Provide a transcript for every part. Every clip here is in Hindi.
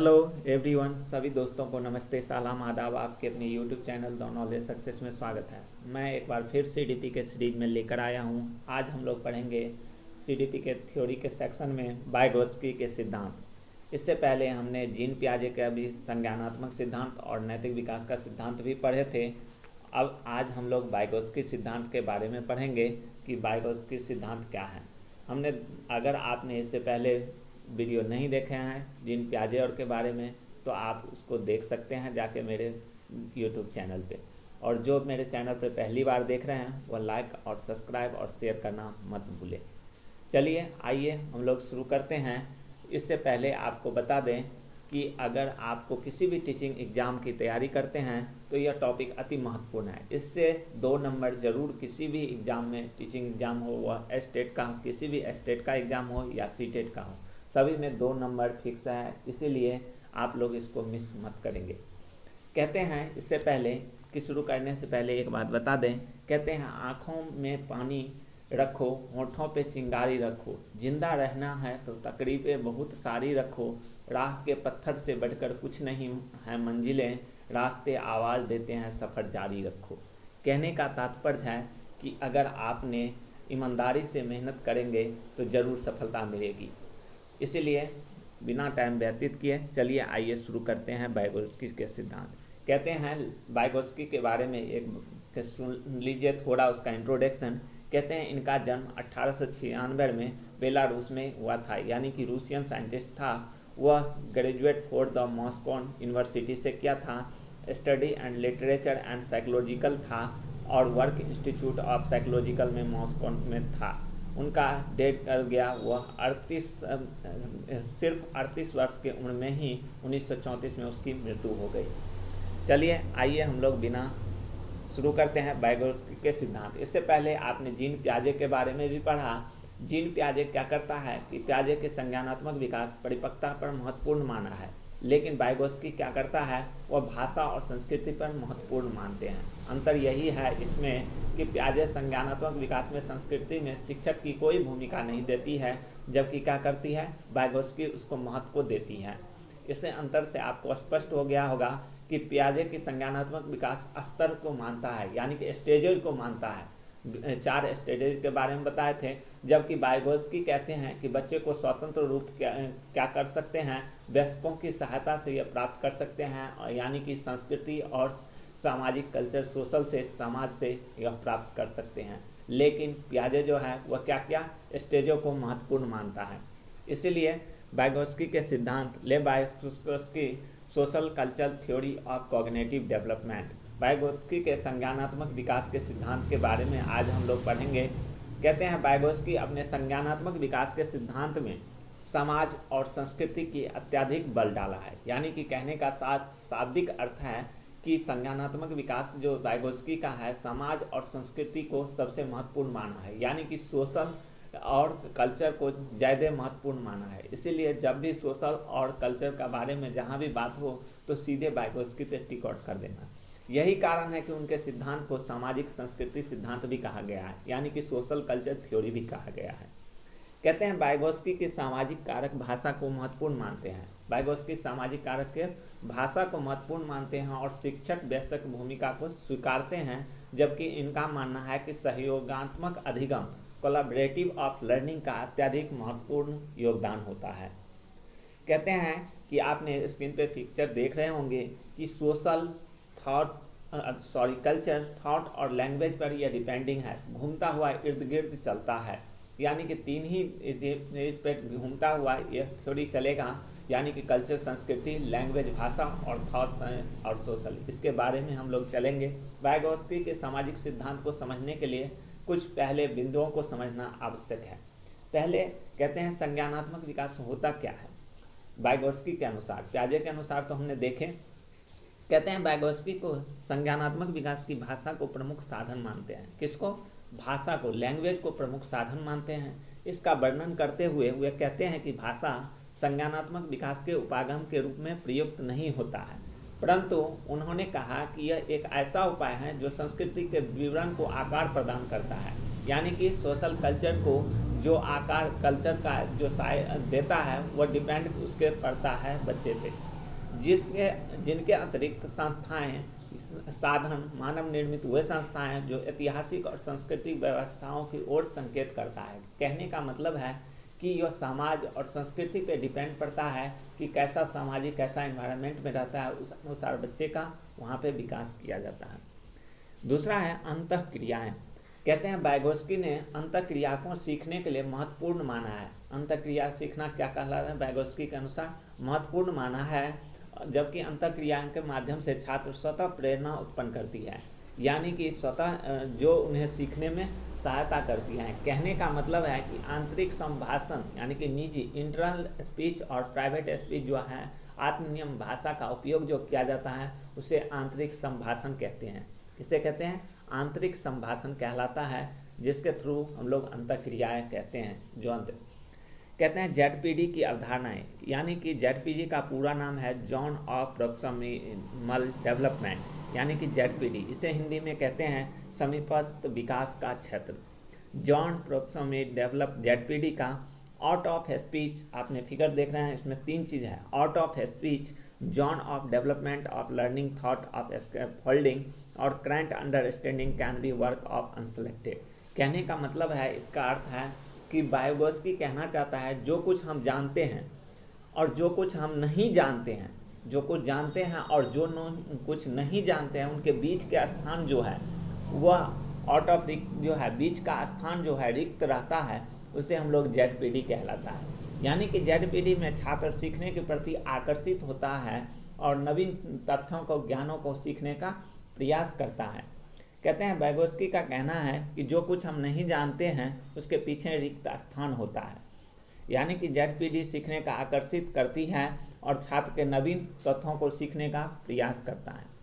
हेलो एवरीवन, सभी दोस्तों को नमस्ते, सलाम, आदाब। आपके अपने YouTube channel the knowledge success में स्वागत है। मैं एक बार फिर सीडीपी के सीरीज में लेकर आया हूं। आज हम लोग पढ़ेंगे सीडीपी के थ्योरी के सेक्शन में वाइगोत्स्की के सिद्धांत। इससे पहले हमने जीन पियाजे का भी संज्ञानात्मक सिद्धांत और नैतिक विकास का सिद्धांत भी पढ़े थे। अब आज हम लोग वाइगोत्स्की सिद्धांत के बारे में पढ़ेंगे कि वाइगोत्स्की सिद्धांत क्या है। अगर आपने इससे पहले वीडियो नहीं देखे हैं जीन पियाजे और के बारे में, तो आप उसको देख सकते हैं जाके मेरे यूट्यूब चैनल पे। और जो मेरे चैनल पे पहली बार देख रहे हैं वह लाइक और सब्सक्राइब और शेयर करना मत भूलें। चलिए आइए हम लोग शुरू करते हैं। इससे पहले आपको बता दें कि अगर आपको किसी भी टीचिंग एग्ज़ाम की तैयारी करते हैं तो यह टॉपिक अति महत्वपूर्ण है। इससे 2 नंबर ज़रूर किसी भी एग्ज़ाम में, टीचिंग एग्ज़ाम हो, वह स्टेट का, किसी भी स्टेट का एग्ज़ाम हो या सीटेट का हो, सभी में 2 नंबर फिक्स है। इसीलिए आप लोग इसको मिस मत करेंगे। कहते हैं इससे पहले कि शुरू करने से पहले एक बात बता दें। कहते हैं आँखों में पानी रखो, होठों पे चिंगारी रखो, जिंदा रहना है तो तकरीबें बहुत सारी रखो, राह के पत्थर से बढ़कर कुछ नहीं है मंजिलें, रास्ते आवाज़ देते हैं सफ़र जारी रखो। कहने का तात्पर्य है कि अगर आपने ईमानदारी से मेहनत करेंगे तो ज़रूर सफलता मिलेगी। इसीलिए बिना टाइम व्यतीत किए चलिए आइए शुरू करते हैं वाइगोत्स्की के सिद्धांत। कहते हैं वाइगोत्स्की के बारे में एक सुन लीजिए थोड़ा उसका इंट्रोडक्शन। कहते हैं इनका जन्म 1896 में बेलारूस में हुआ था, यानी कि रूसियन साइंटिस्ट था। वह graduate for the Moscow university से किया था। Study and literature and psychological था और वर्क इंस्टीट्यूट ऑफ साइकोलॉजिकल में मॉस्को में था। उनका डेट कर गया वह सिर्फ 38 वर्ष की उम्र में ही 1934 में उसकी मृत्यु हो गई। चलिए आइए हम लोग बिना शुरू करते हैं वाइगोत्स्की के सिद्धांत। इससे पहले आपने जीन पियाजे के बारे में भी पढ़ा। जीन पियाजे क्या करता है कि पियाजे के संज्ञानात्मक विकास परिपक्वता पर महत्वपूर्ण माना है, लेकिन वाइगोत्स्की क्या करता है वह भाषा और संस्कृति पर महत्वपूर्ण मानते हैं। अंतर यही है इसमें कि पियाजे संज्ञानात्मक विकास में संस्कृति में शिक्षक की कोई भूमिका नहीं देती है, जबकि क्या करती है वाइगोत्स्की उसको महत्व देती है। इसे अंतर से आपको स्पष्ट हो गया होगा कि पियाजे की संज्ञानात्मक विकास स्तर को मानता है, यानी कि स्टेजेज को मानता है। 4 स्टेजेज के बारे में बताए थे, जबकि वाइगोत्स्की कहते हैं कि बच्चे को स्वतंत्र रूप क्या कर सकते हैं, वयस्कों की सहायता से यह प्राप्त कर सकते हैं, यानी कि संस्कृति और सामाजिक कल्चर, सोशल से, समाज से यह प्राप्त कर सकते हैं। लेकिन पियाजे जो है वह क्या स्टेजों को महत्वपूर्ण मानता है। इसीलिए वाइगोत्स्की के सिद्धांत ले Vygotsky social culture theory of cognitive development, Vygotsky के संज्ञानात्मक विकास के सिद्धांत के बारे में आज हम लोग पढ़ेंगे। कहते हैं वाइगोत्स्की अपने संज्ञानात्मक विकास के सिद्धांत में समाज और संस्कृति की अत्यधिक बल डाला है, यानी कि कहने का शाब्दिक अर्थ है कि संज्ञानात्मक विकास जो वाइगोत्स्की का है समाज और संस्कृति को सबसे महत्वपूर्ण माना है, यानी कि सोशल और कल्चर को ज़्यादा महत्वपूर्ण माना है। इसीलिए जब भी सोशल और कल्चर का बारे में जहाँ भी बात हो तो सीधे वाइगोत्स्की पे टिक आउट कर देना। यही कारण है कि उनके सिद्धांत को सामाजिक संस्कृति सिद्धांत भी कहा गया है, यानी कि सोशल कल्चर थ्योरी भी कहा गया है। कहते हैं वाइगोत्स्की के सामाजिक कारक भाषा को महत्वपूर्ण मानते हैं। वाइगोत्स्की सामाजिक कारक के भाषा को महत्वपूर्ण मानते हैं और शिक्षक वयस्क भूमिका को स्वीकारते हैं, जबकि इनका मानना है कि सहयोगात्मक अधिगम, कोलैबोरेटिव ऑफ लर्निंग का अत्यधिक महत्वपूर्ण योगदान होता है। कहते हैं कि आपने स्क्रीन पे पिक्चर देख रहे होंगे कि सोशल कल्चर, थॉट और लैंग्वेज पर यह डिपेंडिंग है, घूमता हुआ इर्द गिर्द चलता है, यानी कि 3 ही पे घूमता हुआ यह थ्योरी चलेगा, यानी कि कल्चर, संस्कृति, लैंग्वेज, भाषा और थॉट्स और सोशल। इसके बारे में हम लोग चलेंगे। वाइगोत्स्की के सामाजिक सिद्धांत को समझने के लिए कुछ पहले बिंदुओं को समझना आवश्यक है। पहले कहते हैं संज्ञानात्मक विकास होता क्या है वाइगोत्स्की के अनुसार। पियाजे के अनुसार तो हमने देखे। कहते हैं वाइगोत्स्की को संज्ञानात्मक विकास की भाषा को प्रमुख साधन मानते हैं। किसको? भाषा को, लैंग्वेज को प्रमुख साधन मानते हैं। इसका वर्णन करते हुए वे कहते हैं कि भाषा संज्ञानात्मक विकास के उपागम के रूप में प्रयुक्त नहीं होता है, परंतु उन्होंने कहा कि यह एक ऐसा उपाय है जो संस्कृति के विवरण को आकार प्रदान करता है, यानी कि सोशल कल्चर को जो आकार कल्चर का जो देता है वह डिपेंड उसके पड़ता है बच्चे पे। जिनके अतिरिक्त संस्थाएं साधन मानव निर्मित वे संस्थाएं हैं जो ऐतिहासिक और सांस्कृतिक व्यवस्थाओं की ओर संकेत करता है। कहने का मतलब है कि यह समाज और संस्कृति पे डिपेंड पड़ता है कि कैसा सामाजिक कैसा एनवायरनमेंट में रहता है, उस अनुसार बच्चे का वहाँ पे विकास किया जाता है। दूसरा है अंतःक्रियाएं। कहते हैं वाइगोत्स्की ने अंतःक्रिया को सीखने के लिए महत्वपूर्ण माना है। अंतःक्रिया सीखना क्या कहलाता है? वाइगोत्स्की के अनुसार महत्वपूर्ण माना है, जबकि अंतःक्रिया के माध्यम से छात्र स्वतः प्रेरणा उत्पन्न करती है, यानी कि स्वतः जो उन्हें सीखने में सहायता करती है। कहने का मतलब है कि आंतरिक संभाषण यानी कि निजी इंटरनल स्पीच और प्राइवेट स्पीच जो है आत्मनियम भाषा का उपयोग जो किया जाता है उसे आंतरिक संभाषण कहते हैं। किसे कहते हैं? आंतरिक संभाषण कहलाता है, जिसके थ्रू हम लोग अंतःक्रियाएं कहते हैं। जो कहते हैं जेडपीडी की अवधारणाएं, यानी कि जेडपीडी का पूरा नाम है जॉन ऑफ प्रोक्सिमल डेवलपमेंट, यानी कि जेडपीडी। इसे हिंदी में कहते हैं समीपस्थ विकास का क्षेत्र। जॉन प्रोक्सिमल डेवलप जेडपीडी का आउट ऑफ स्पीच, आपने फिगर देख रहे हैं, इसमें 3 चीज़ है। Out of speech, zone of development of learning thought of scaffolding और current understanding can be work of unselected. कहने का मतलब है, इसका अर्थ है कि वाइगोत्स्की कहना चाहता है जो कुछ हम जानते हैं और जो कुछ हम नहीं जानते हैं, जो कुछ जानते हैं और जो कुछ नहीं जानते हैं, उनके बीच का स्थान जो है वह आउट ऑफ जो है बीच का स्थान जो है रिक्त रहता है, उसे हम लोग जेडपीडी कहलाता है। यानी कि जेडपीडी में छात्र सीखने के प्रति आकर्षित होता है और नवीन तथ्यों को ज्ञानों को सीखने का प्रयास करता है। कहते हैं वाइगोत्स्की का कहना है कि जो कुछ हम नहीं जानते हैं उसके पीछे रिक्त स्थान होता है, यानी कि जेडपीडी सीखने का आकर्षित करती है और छात्र के नवीन तथ्यों को सीखने का प्रयास करता है।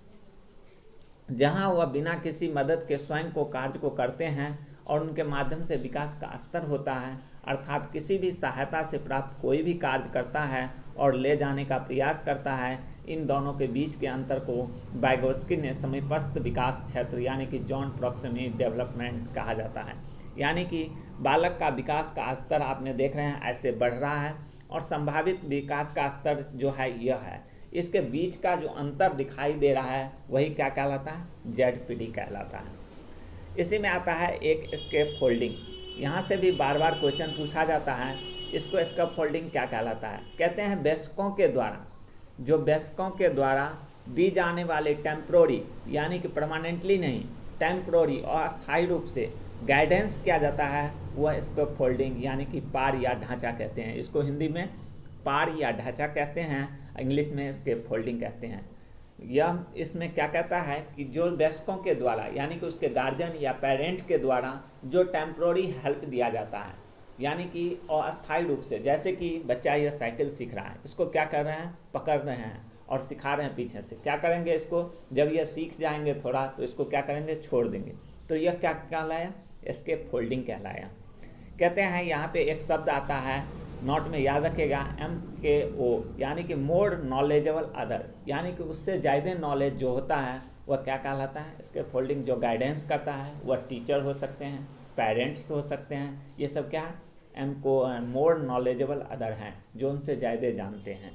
जहां वह बिना किसी मदद के स्वयं को कार्य को करते हैं और उनके माध्यम से विकास का स्तर होता है, अर्थात किसी भी सहायता से प्राप्त कोई भी कार्य करता है और ले जाने का प्रयास करता है, इन दोनों के बीच के अंतर को वाइगोत्स्की ने समीपस्थ विकास क्षेत्र यानी कि जॉन प्रोक्सिमल डेवलपमेंट कहा जाता है। यानी कि बालक का विकास का स्तर आपने देख रहे हैं ऐसे बढ़ रहा है और संभावित विकास का स्तर जो है यह है, इसके बीच का जो अंतर दिखाई दे रहा है वही क्या कहलाता है? जेडपीडी कहलाता है। इसी में आता है एक स्कैफोल्डिंग। यहाँ से भी बार बार क्वेश्चन पूछा जाता है, इसको स्कैफोल्डिंग क्या कहलाता है? कहते हैं वयस्कों के द्वारा दी जाने वाले टेम्प्रोरी यानी कि परमानेंटली नहीं, टेम्प्रोरी और अस्थायी रूप से गाइडेंस किया जाता है, वह स्कैफोल्डिंग यानी कि पार या ढांचा कहते हैं। इसको हिंदी में पार या ढांचा कहते हैं, इंग्लिश में स्कैफोल्डिंग कहते हैं। यह इसमें क्या कहता है कि जो वयस्कों के द्वारा यानी कि उसके गार्जियन या पेरेंट के द्वारा जो टेम्प्रोरी हेल्प दिया जाता है, यानी कि अस्थायी रूप से, जैसे कि बच्चा यह साइकिल सीख रहा है, इसको क्या कर रहे हैं? पकड़ रहे हैं और सिखा रहे हैं पीछे से। क्या करेंगे इसको? जब यह सीख जाएंगे थोड़ा तो इसको क्या करेंगे? छोड़ देंगे। तो यह क्या कहलाया? स्कैफोल्डिंग कहलाया। कहते हैं यहाँ पे एक शब्द आता है, नोट में याद रखिएगा, MKO, यानी कि मोर नॉलेजेबल अदर, यानी कि उससे ज़्यादा नॉलेज जो होता है वह क्या कहलाता है? स्कैफोल्डिंग। जो गाइडेंस करता है वह टीचर हो सकते हैं, पेरेंट्स हो सकते हैं, ये सब क्या है? मोर नॉलेजेबल अदर हैं, जो उनसे ज़्यादा जानते हैं।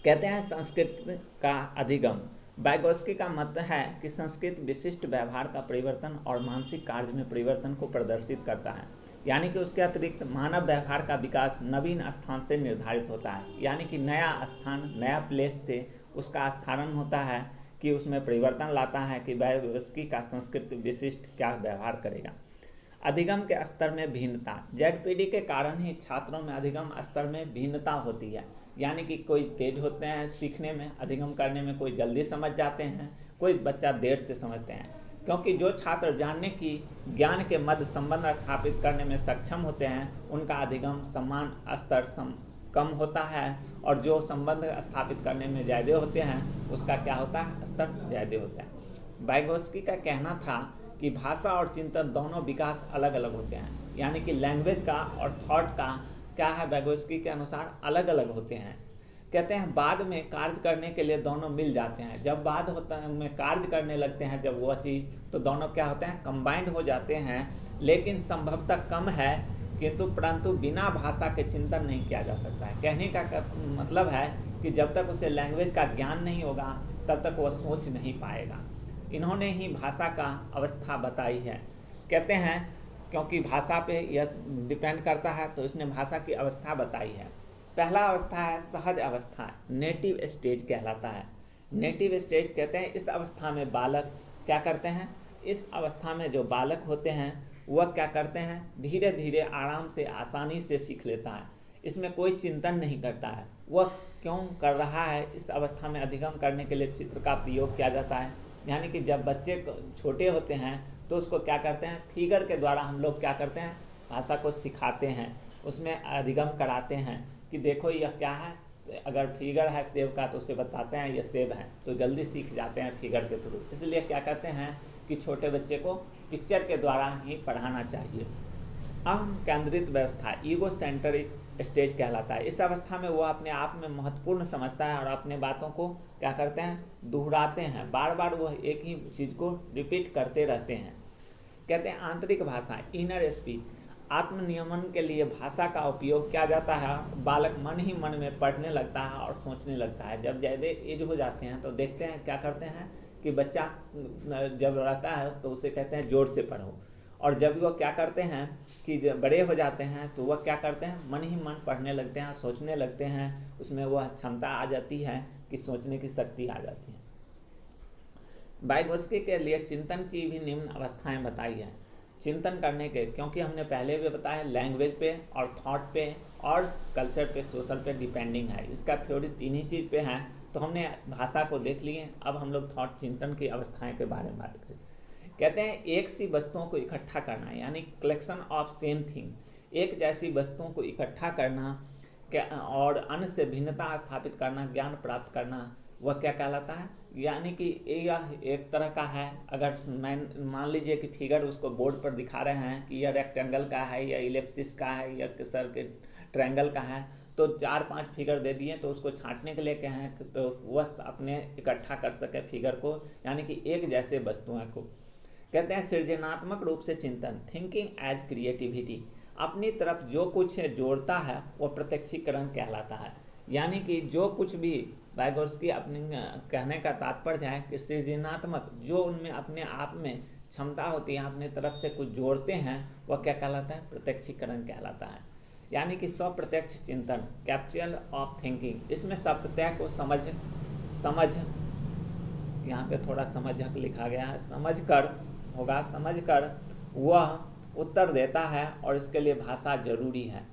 कहते हैं संस्कृत का अधिगम। वाइगोत्स्की का मत है कि संस्कृत विशिष्ट व्यवहार का परिवर्तन और मानसिक कार्य में परिवर्तन को प्रदर्शित करता है, यानी कि उसके अतिरिक्त मानव व्यवहार का विकास नवीन स्थान से निर्धारित होता है, यानी कि नया स्थान, नया प्लेस से उसका स्थान होता है कि उसमें परिवर्तन लाता है कि वाइगोत्स्की का संस्कृत विशिष्ट क्या व्यवहार करेगा। अधिगम के स्तर में भिन्नता। जेडपीडी के कारण ही छात्रों में अधिगम स्तर में भिन्नता होती है, यानी कि कोई तेज होते हैं सीखने में, अधिगम करने में, कोई जल्दी समझ जाते हैं, कोई बच्चा देर से समझते हैं। क्योंकि जो छात्र जानने की ज्ञान के मध्य संबंध स्थापित करने में सक्षम होते हैं उनका अधिगम समान स्तर कम होता है, और जो संबंध स्थापित करने में ज़्यादा होते हैं उसका क्या होता है? स्तर ज़्यादा होता है। वाइगोत्स्की का कहना था कि भाषा और चिंतन दोनों विकास अलग अलग होते हैं, यानी कि लैंग्वेज का और थॉट का क्या है? वाइगोत्स्की के अनुसार अलग अलग होते हैं। कहते हैं बाद में कार्य करने के लिए दोनों मिल जाते हैं। जब बाद होता है में कार्य करने लगते हैं जब वह चीज़, तो दोनों क्या होते हैं? कंबाइंड हो जाते हैं, लेकिन संभवतः कम है, परंतु बिना भाषा के चिंतन नहीं किया जा सकता है। कहने का मतलब है कि जब तक उसे लैंग्वेज का ज्ञान नहीं होगा तब तक वह सोच नहीं पाएगा। इन्होंने ही भाषा का अवस्था बताई है। कहते हैं क्योंकि भाषा पे यह डिपेंड करता है तो इसने भाषा की अवस्था बताई है। पहला अवस्था है सहज अवस्था, नेटिव स्टेज कहलाता है। नेटिव स्टेज कहते हैं इस अवस्था में बालक क्या करते हैं, इस अवस्था में जो बालक होते हैं वह क्या करते हैं, धीरे धीरे आराम से आसानी से सीख लेता है। इसमें कोई चिंतन नहीं करता है वह क्यों कर रहा है। इस अवस्था में अधिगम करने के लिए चित्र का प्रयोग किया जाता है। यानी कि जब बच्चे छोटे होते हैं तो उसको क्या करते हैं, फिगर के द्वारा हम लोग क्या करते हैं, भाषा को सिखाते हैं, उसमें अधिगम कराते हैं कि देखो यह क्या है। अगर फिगर है सेब का तो उसे बताते हैं यह सेब है, तो जल्दी सीख जाते हैं फिगर के थ्रू। इसलिए क्या कहते हैं कि छोटे बच्चे को पिक्चर के द्वारा ही पढ़ाना चाहिए। अहम केंद्रित व्यवस्था, ईगो सेंट्रिक स्टेज कहलाता है। इस अवस्था में वह अपने आप में महत्वपूर्ण समझता है और अपने बातों को क्या करते हैं, दोहराते हैं, बार बार वह एक ही चीज़ को रिपीट करते रहते हैं। कहते हैं आंतरिक भाषा, इनर स्पीच, आत्मनियमन के लिए भाषा का उपयोग किया जाता है। बालक मन ही मन में पढ़ने लगता है और सोचने लगता है। जब ज़्यादा एज हो जाते हैं तो देखते हैं क्या करते हैं कि बच्चा जब रहता है तो उसे कहते हैं जोर से पढ़ो, और जब वह क्या करते हैं कि जब बड़े हो जाते हैं तो वह क्या करते हैं, मन ही मन पढ़ने लगते हैं, सोचने लगते हैं, उसमें वह क्षमता आ जाती है कि सोचने की शक्ति आ जाती है। वाइगोत्स्की के लिए चिंतन की भी निम्न अवस्थाएं बताई हैं। चिंतन करने के, क्योंकि हमने पहले भी बताया लैंग्वेज पे और थॉट पे और कल्चर पे, सोशल पे डिपेंडिंग है। इसका थ्योरी तीन ही चीज़ पे है। तो हमने भाषा को देख लिए, अब हम लोग थॉट चिंतन की अवस्थाएं के बारे में बात करें। कहते हैं एक सी वस्तुओं को इकट्ठा करना, यानी कलेक्शन ऑफ सेम थिंग्स, एक जैसी वस्तुओं को इकट्ठा करना और अन्य से भिन्नता स्थापित करना, ज्ञान प्राप्त करना, वह क्या कहलाता है। यानी कि यह एक तरह का है। अगर मान लीजिए कि फिगर उसको बोर्ड पर दिखा रहे हैं कि यह रेक्टेंगल का है, या इलिप्सिस का है, या सर्किल ट्रायंगल का है, तो 4-5 फिगर दे दिए तो उसको छांटने के लिए कहें तो वह अपने इकट्ठा कर सके फिगर को, यानी कि एक जैसे वस्तुओं को। कहते हैं सृजनात्मक रूप से चिंतन, थिंकिंग एज क्रिएटिविटी, अपनी तरफ जो कुछ जोड़ता है वह प्रत्यक्षीकरण कहलाता है। यानी कि जो कुछ भी वाइगोत्स्की अपने कहने का तात्पर्य है कि सृजनात्मक, जो उनमें अपने आप में क्षमता होती है, अपने तरफ से कुछ जोड़ते हैं, वह क्या कहलाता है, प्रत्यक्षीकरण कहलाता है। यानी कि स्वप्रत्यक्ष चिंतन, कैप्चर ऑफ थिंकिंग, इसमें स्वप्रत्यय को समझ यहाँ पे थोड़ा समझक लिखा गया है, समझ कर वह उत्तर देता है और इसके लिए भाषा जरूरी है।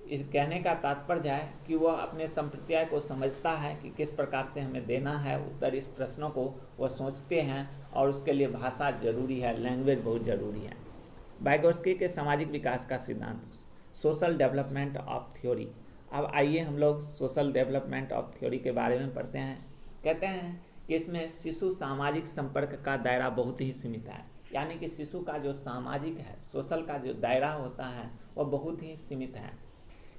इस कहने का तात्पर्य है कि वह अपने संप्रत्यय को समझता है कि किस प्रकार से हमें देना है उत्तर, इस प्रश्नों को वह सोचते हैं और उसके लिए भाषा जरूरी है, लैंग्वेज बहुत जरूरी है। वाइगोत्स्की के सामाजिक विकास का सिद्धांत, सोशल डेवलपमेंट ऑफ थ्योरी। अब आइए हम लोग सोशल डेवलपमेंट ऑफ थ्योरी के बारे में पढ़ते हैं। कहते हैं कि इसमें शिशु सामाजिक संपर्क का दायरा बहुत ही सीमित है। यानी कि शिशु का जो सामाजिक है, सोशल का जो दायरा होता है वह बहुत ही सीमित है।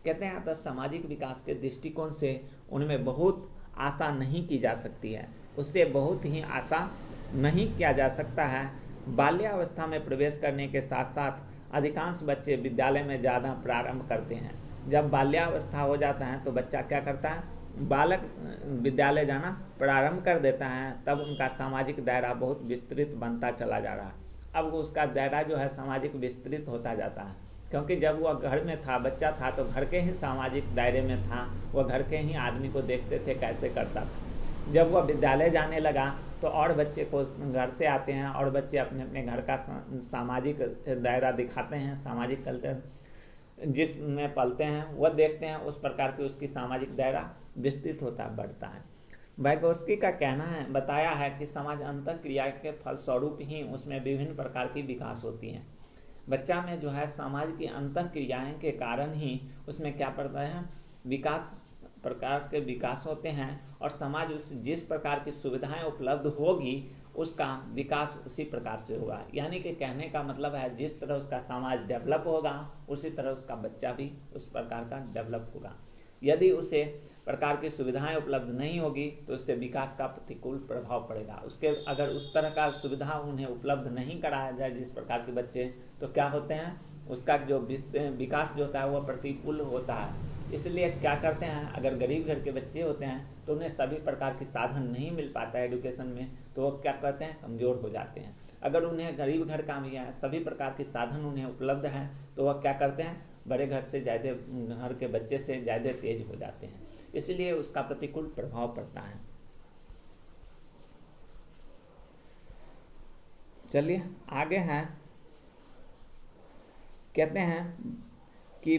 कहते हैं अतः सामाजिक विकास के दृष्टिकोण से उनमें बहुत आशा नहीं की जा सकती है, उससे बहुत ही आशा नहीं किया जा सकता है। बाल्यावस्था में प्रवेश करने के साथ साथ अधिकांश बच्चे विद्यालय में जाना प्रारंभ करते हैं। जब बाल्यावस्था हो जाता है तो बच्चा क्या करता है, बालक विद्यालय जाना प्रारंभ कर देता है, तब उनका सामाजिक दायरा बहुत विस्तृत बनता चला जा रहा है। अब उसका दायरा जो है सामाजिक विस्तृत होता जाता है, क्योंकि जब वह घर में था, बच्चा था, तो घर के ही सामाजिक दायरे में था, वह घर के ही आदमी को देखते थे कैसे करता था। जब वह विद्यालय जाने लगा तो और बच्चे को घर से आते हैं और बच्चे अपने अपने घर का सामाजिक दायरा दिखाते हैं, सामाजिक कल्चर जिसमें पलते हैं वह देखते हैं, उस प्रकार की उसकी सामाजिक दायरा विस्तृत होता बढ़ता है। वाइगोत्स्की का कहना है, बताया है कि समाज अंतःक्रिया के फलस्वरूप ही उसमें विभिन्न प्रकार की विकास होती हैं। बच्चा में जो है समाज की अंतःक्रियाएं के कारण ही उसमें क्या पड़ता है, विकास प्रकार के विकास होते हैं, और समाज उस जिस प्रकार की सुविधाएं उपलब्ध होगी उसका विकास उसी प्रकार से होगा। यानी कि कहने का मतलब है जिस तरह उसका समाज डेवलप होगा उसी तरह उसका बच्चा भी उस प्रकार का डेवलप होगा। यदि उसे प्रकार की सुविधाएं उपलब्ध नहीं होगी तो उससे विकास का प्रतिकूल प्रभाव पड़ेगा। उसके अगर उस तरह का सुविधा उन्हें उपलब्ध नहीं कराया जाए जिस प्रकार के बच्चे, तो क्या होते हैं, उसका जो विकास जो होता है वह प्रतिकूल होता है। इसलिए क्या करते हैं, अगर गरीब घर के बच्चे होते हैं तो उन्हें सभी प्रकार के साधन नहीं मिल पाता है एजुकेशन में, तो वो क्या करते हैं, कमज़ोर हो जाते हैं। अगर उन्हें गरीब घर का भी सभी प्रकार के साधन उन्हें उपलब्ध हैं तो वह क्या करते हैं, बड़े घर से ज़्यादा, घर के बच्चे से ज़्यादा तेज हो जाते हैं, इसलिए उसका प्रतिकूल प्रभाव पड़ता है। चलिए आगे हैं, कहते हैं कि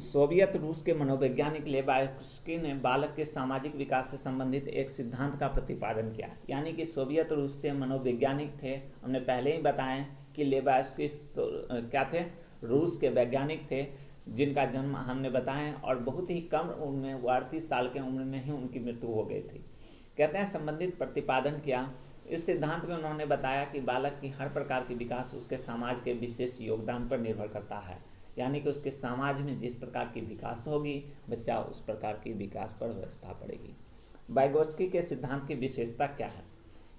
सोवियत रूस के मनोवैज्ञानिक लेवाइस्की ने बालक के सामाजिक विकास से संबंधित एक सिद्धांत का प्रतिपादन किया। यानी कि सोवियत रूस से मनोवैज्ञानिक थे, हमने पहले ही बताएं कि लेवाइस्की क्या थे, रूस के वैज्ञानिक थे जिनका जन्म हमने बताया और बहुत ही कम उम्र में, 38 साल के उम्र में ही उनकी मृत्यु हो गई थी। कहते हैं संबंधित प्रतिपादन किया। इस सिद्धांत में उन्होंने बताया कि बालक की हर प्रकार की विकास उसके समाज के विशेष योगदान पर निर्भर करता है। यानी कि उसके समाज में जिस प्रकार की विकास होगी, बच्चा उस प्रकार की विकास पर व्यवस्था पड़ेगी। वाइगोत्स्की के सिद्धांत की विशेषता क्या है?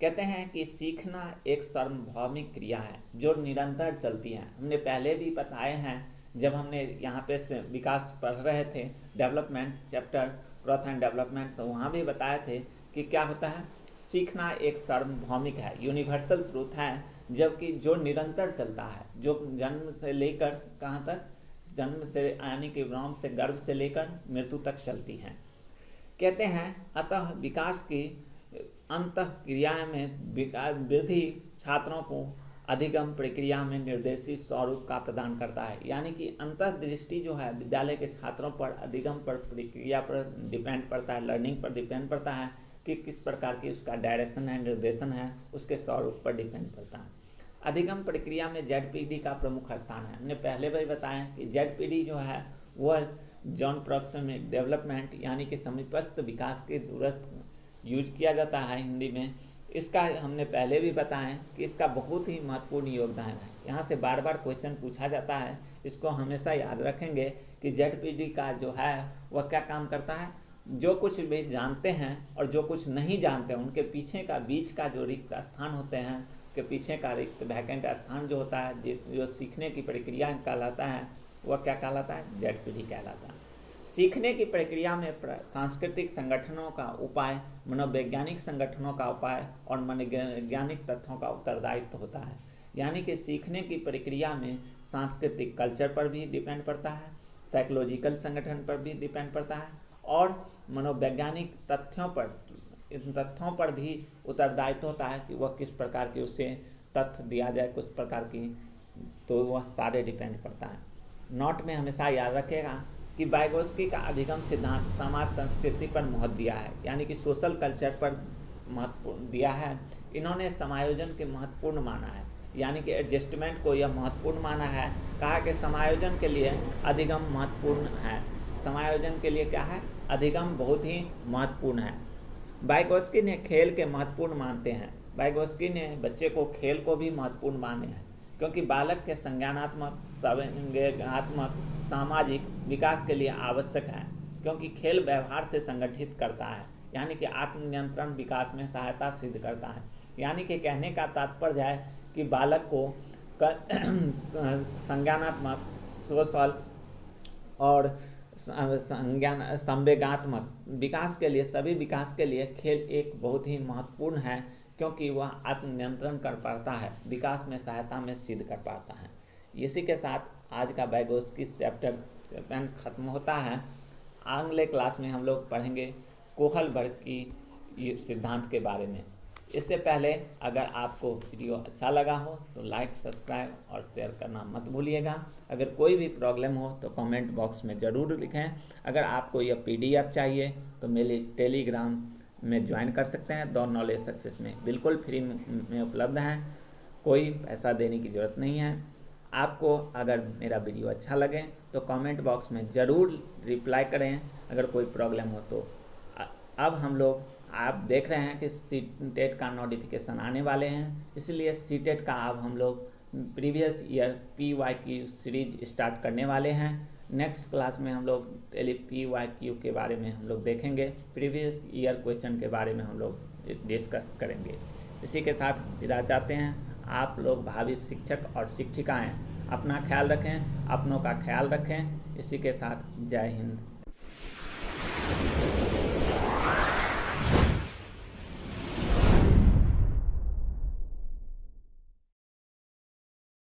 कहते हैं कि सीखना एक सार्वभौमिक क्रिया है जो निरंतर चलती है। हमने पहले भी बताए हैं, जब हमने यहाँ पे विकास पढ़ रहे थे, development chapter, growth and development, तो वहाँ भी बताए थे कि क्या होता है, सीखना एक सार्वभौमिक है, यूनिवर्सल ट्रूथ है, जबकि जो निरंतर चलता है, जो जन्म से लेकर कहाँ तक, जन्म से यानी कि ब्रह्म से, गर्भ से लेकर मृत्यु तक चलती है। कहते हैं अतः विकास की अंतःक्रिया में वृद्धि छात्रों को अधिगम प्रक्रिया में निर्देशित स्वरूप का प्रदान करता है। यानी कि अंतर्दृष्टि जो है विद्यालय के छात्रों पर अधिगम पर, प्रक्रिया पर डिपेंड पड़ता है, लर्निंग पर डिपेंड पड़ता है कि किस प्रकार की उसका डायरेक्शन है, निर्देशन है, उसके स्वरूप पर डिपेंड पड़ता है। अधिगम प्रक्रिया में ZPD का प्रमुख स्थान है। हमने पहले भी बताया कि ZPD जो है वह जॉन प्रॉक्सिमिक डेवलपमेंट यानी कि समीपस्थ विकास के दूरस्थ यूज किया जाता है हिंदी में। इसका हमने पहले भी बताया कि इसका बहुत ही महत्वपूर्ण योगदान है। यहाँ से बार बार क्वेश्चन पूछा जाता है, इसको हमेशा याद रखेंगे कि ZPD का जो है वह क्या काम करता है, जो कुछ भी जानते हैं और जो कुछ नहीं जानते हैं उनके पीछे का बीच का जो रिक्त स्थान होते हैं, के पीछे का रिक्त वैकेंट स्थान जो होता है, जो सीखने की प्रक्रिया कहलाता है, वह क्या कहलाता है, ZPD कहलाता है। सीखने की प्रक्रिया में सांस्कृतिक संगठनों का उपाय, मनोवैज्ञानिक संगठनों का उपाय और मनोवैज्ञानिक तथ्यों का उत्तरदायित्व होता है। यानी कि सीखने की प्रक्रिया में सांस्कृतिक कल्चर पर भी डिपेंड पड़ता है, साइकोलॉजिकल संगठन पर भी डिपेंड पड़ता है और मनोवैज्ञानिक तथ्यों पर भी उत्तरदायित्व होता है कि वह किस प्रकार की उसे तथ्य दिया जाए, कुछ प्रकार की, तो वह सारे डिपेंड पड़ता है। नोट में हमेशा याद रखेगा कि वाइगोत्स्की का अधिगम सिद्धांत समाज संस्कृति पर महत्व दिया है, यानी कि सोशल कल्चर पर महत्व दिया है। इन्होंने समायोजन के महत्वपूर्ण माना है, यानी कि एडजस्टमेंट को यह महत्वपूर्ण माना है। कहा कि समायोजन के लिए अधिगम महत्वपूर्ण है। समायोजन के लिए क्या है, अधिगम बहुत ही महत्वपूर्ण है। वाइगोत्स्की ने खेल के महत्वपूर्ण मानते हैं। वाइगोत्स्की ने बच्चे को खेल को भी महत्वपूर्ण माने हैं, क्योंकि बालक के संज्ञानात्मक, संवेगात्मक, सामाजिक विकास के लिए आवश्यक है, क्योंकि खेल व्यवहार से संगठित करता है, यानी कि आत्मनियंत्रण विकास में सहायता सिद्ध करता है। यानी कि कहने का तात्पर्य है कि बालक को संज्ञानात्मक, सोशल और संवेगात्मक विकास के लिए, सभी विकास के लिए खेल एक बहुत ही महत्वपूर्ण है, क्योंकि वह आत्मनियंत्रण कर पाता है, विकास में सहायता में सिद्ध कर पाता है। इसी के साथ आज का वाइगोत्स्की चैप्टर 7 खत्म होता है। अगले क्लास में हम लोग पढ़ेंगे कोहलबर्ग की सिद्धांत के बारे में। इससे पहले अगर आपको वीडियो अच्छा लगा हो तो लाइक, सब्सक्राइब और शेयर करना मत भूलिएगा। अगर कोई भी प्रॉब्लम हो तो कमेंट बॉक्स में ज़रूर लिखें। अगर आपको यह PDF चाहिए तो मेरे टेलीग्राम में ज्वाइन कर सकते हैं। द नॉलेज सक्सेस में बिल्कुल फ्री में उपलब्ध है, कोई पैसा देने की ज़रूरत नहीं है। आपको अगर मेरा वीडियो अच्छा लगे तो कमेंट बॉक्स में ज़रूर रिप्लाई करें अगर कोई प्रॉब्लम हो तो। अब हम लोग, आप देख रहे हैं कि CTET का नोटिफिकेशन आने वाले हैं, इसलिए CTET का अब हम लोग previous year PYQ series start करने वाले हैं। नेक्स्ट क्लास में हम लोग PYQ के बारे में हम लोग देखेंगे, प्रीवियस ईयर क्वेश्चन के बारे में हम लोग डिस्कस करेंगे। इसी के साथ विदा चाहते हैं। आप लोग भावी शिक्षक और शिक्षिकाएँ अपना ख्याल रखें, अपनों का ख्याल रखें। इसी के साथ जय हिंद।